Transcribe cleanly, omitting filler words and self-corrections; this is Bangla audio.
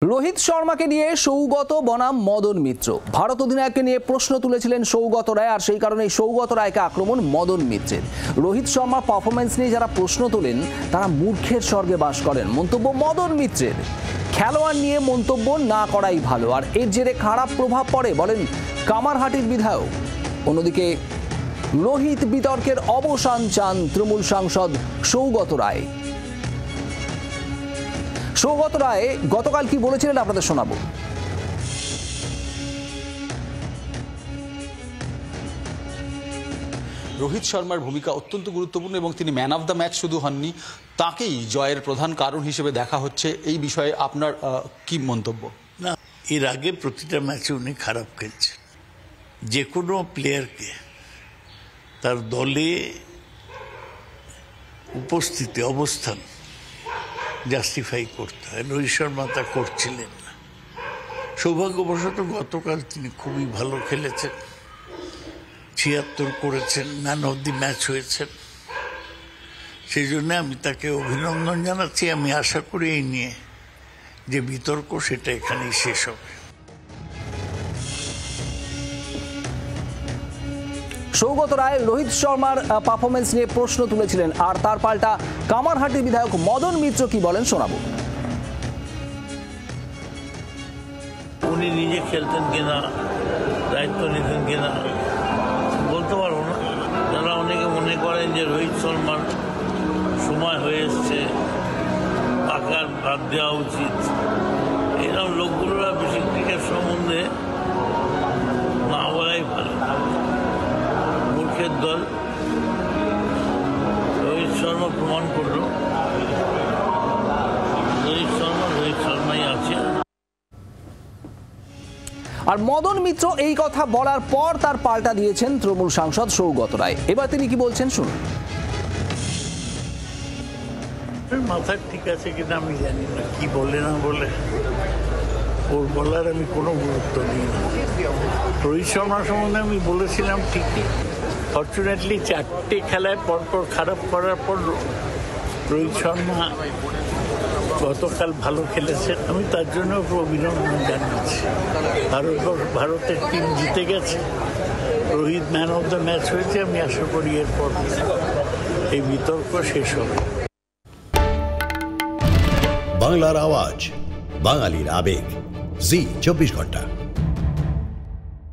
রোহিত শর্মাকে নিয়ে সৌগত বনাম মদন মিত্র ভারত অধিনায়ককে নিয়ে প্রশ্ন তুলেছিলেন সৌগত রায়, আর সেই কারণে সৌগত রায়কে আক্রমণ মদন মিত্রের। রোহিত শর্মার পারফরমেন্স নিয়ে যারা প্রশ্ন তোলেন তারা মূর্খের স্বর্গে বাস করেন, মন্তব্য মদন মিত্রের। খেলোয়াড় নিয়ে মন্তব্য না করাই ভালো, আর এর জেরে খারাপ প্রভাব পড়ে বলেন কামারহাটির বিধায়ক। অন্যদিকে রোহিত বিতর্কের অবসান চান তৃণমূল সাংসদ সৌগত রায়। সৌগত রায় গতকাল কি বলেছিলেন আপনাদের শোনাবো। রোহিত শর্মার ভূমিকা অত্যন্ত গুরুত্বপূর্ণ এবং তিনি ম্যান অফ দ্য ম্যাচ শুধু হননি, তাকেই জয়ের প্রধান কারণ হিসেবে দেখা হচ্ছে। এই বিষয়ে আপনার কি মন্তব্য? না, এর আগে প্রতিটা ম্যাচে উনি খারাপ খেলছেন। যে কোনো প্লেয়ারকে তার দলে উপস্থিতি অবস্থান জাস্টিফাই করতে হয়। রোহিত শর্মা তা করছিলেন না। সৌভাগ্যবশত গতকাল তিনি খুবই ভালো খেলেছেন, ৭৬ করেছেন, ম্যান অফ দি ম্যাচ হয়েছেন। সেই জন্য আমি তাকে অভিনন্দন জানাচ্ছি। আমি আশা করি এই নিয়ে যে বিতর্ক সেটা এখানেই শেষ হবে। সৌগত রায় রোহিত শর্মার পারফরমেন্স নিয়ে প্রশ্ন তুলেছিলেন, আর তার পাল্টা কামারহাটির বিধায়ক মদন মিত্র কি বলেন শোনাবো। উনি নিজে খেলতেন কিনা, দায়িত্ব নিতেন কিনা বলতে পারবো না। যারা অনেকে মনে করেন যে রোহিত শর্মার সময় হয়ে এসছে, টাকার বাদ দেওয়া উচিত, এরকম লোকগুলোরা বেশি ক্রিকেট সম্বন্ধে না বলাই ভালো। মূর্খের দল। রোহিত শর্মা প্রমাণ করলো রোহিত শর্মাই আছে। আর মদন মিত্র এই কথা বলার পর তার পাল্টা দিয়েছেন তৃণমূল সাংসদ সৌগত রায়। এবার তিনি কি বলছেন শুনুন। মাথায় ঠিক আছে কিনা আমি জানি না, কি বলে না বলে ওর বলার আমি কোনো গুরুত্ব দিই না। রোহিত শর্মা সম্বন্ধে আমি বলেছিলাম ঠিকই। ফর্চুনেটলি 4টে খেলায় পরপর খারাপ করার পর রোহিত শর্মা গতকাল ভালো খেলেছেন। আমি তার জন্য অভিনন্দন জানাচ্ছি। ভারতের টিম জিতে গেছে, Rohit man of the match হয়েছে। আমি আশা করি এরপর এই বিতর্ক শেষ হবে। বাংলার আওয়াজ, বাঙালির আবেগ, জি 24 ঘন্টা।